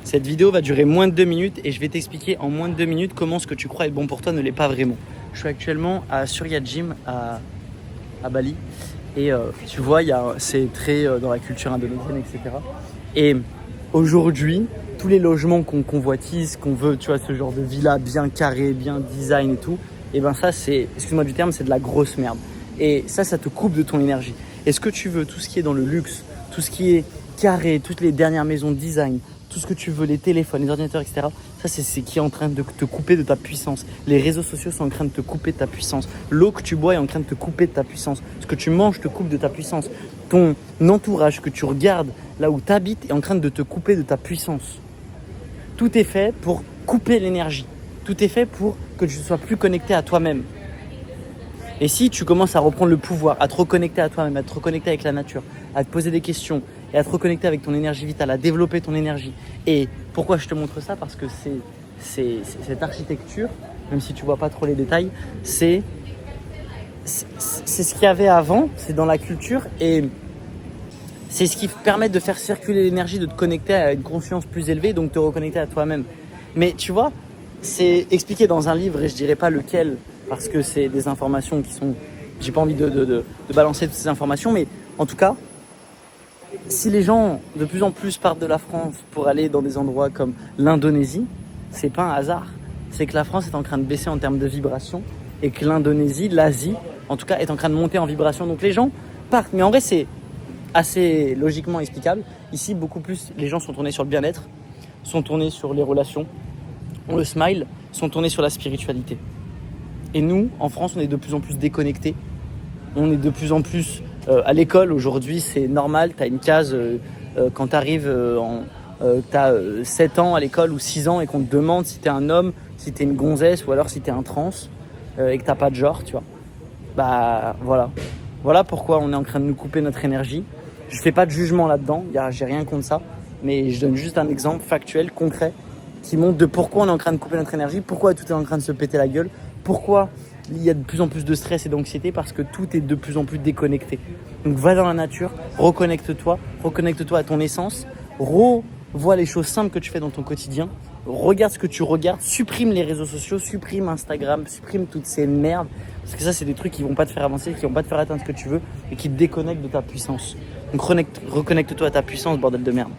Cette vidéo va durer moins de 2 minutes et je vais t'expliquer en moins de 2 minutes comment ce que tu crois être bon pour toi ne l'est pas vraiment. Je suis actuellement à Surya Gym à Bali et tu vois, c'est très dans la culture indonésienne, etc. Et aujourd'hui, tous les logements qu'on convoitise, qu'on veut, tu vois, ce genre de villa bien carré, bien design et tout, et ben ça c'est, excuse-moi du terme, c'est de la grosse merde. Et ça te coupe de ton énergie. Est-ce que tu veux tout ce qui est dans le luxe, tout ce qui est carré, toutes les dernières maisons de design, tout ce que tu veux, les téléphones, les ordinateurs, etc. Ça, c'est qui est en train de te couper de ta puissance. Les réseaux sociaux sont en train de te couper de ta puissance. L'eau que tu bois est en train de te couper de ta puissance. Ce que tu manges te coupe de ta puissance. Ton entourage que tu regardes, là où tu habites, est en train de te couper de ta puissance. Tout est fait pour couper l'énergie. Tout est fait pour que tu ne sois plus connecté à toi-même. Et si tu commences à reprendre le pouvoir, à te reconnecter à toi-même, à te reconnecter avec la nature, à te poser des questions et à te reconnecter avec ton énergie vitale, à développer ton énergie. Et pourquoi je te montre ça? Parce que c'est cette architecture, même si tu vois pas trop les détails, c'est ce qu'il y avait avant, c'est dans la culture et c'est ce qui permet de faire circuler l'énergie, de te connecter à une conscience plus élevée, donc te reconnecter à toi-même. Mais tu vois, c'est expliqué dans un livre et je dirais pas lequel, parce que c'est des informations qui sont... J'ai pas envie de balancer toutes ces informations, mais en tout cas, si les gens de plus en plus partent de la France pour aller dans des endroits comme l'Indonésie, c'est pas un hasard. C'est que la France est en train de baisser en termes de vibration et que l'Indonésie, l'Asie, en tout cas, est en train de monter en vibration. Donc les gens partent. Mais en vrai, c'est assez logiquement explicable. Ici, beaucoup plus, les gens sont tournés sur le bien-être, sont tournés sur les relations, ont le smile, sont tournés sur la spiritualité. Et nous, en France, on est de plus en plus déconnectés. On est de plus en plus à l'école. Aujourd'hui, c'est normal. Tu as une case quand tu arrives, tu as 7 ans à l'école ou 6 ans et qu'on te demande si tu es un homme, si tu es une gonzesse ou alors si tu es un trans et que tu n'as pas de genre, tu vois. Bah voilà. Voilà pourquoi on est en train de nous couper notre énergie. Je fais pas de jugement là-dedans. J'ai rien contre ça. Mais je donne juste un exemple factuel, concret, qui montre de pourquoi on est en train de couper notre énergie, pourquoi tout est en train de se péter la gueule, pourquoi il y a de plus en plus de stress et d'anxiété, parce que tout est de plus en plus déconnecté. Donc va dans la nature, reconnecte-toi à ton essence, revois les choses simples que tu fais dans ton quotidien, regarde ce que tu regardes, supprime les réseaux sociaux, supprime Instagram, supprime toutes ces merdes, parce que ça c'est des trucs qui vont pas te faire avancer, qui vont pas te faire atteindre ce que tu veux et qui te déconnectent de ta puissance. Donc reconnecte-toi à ta puissance, bordel de merde.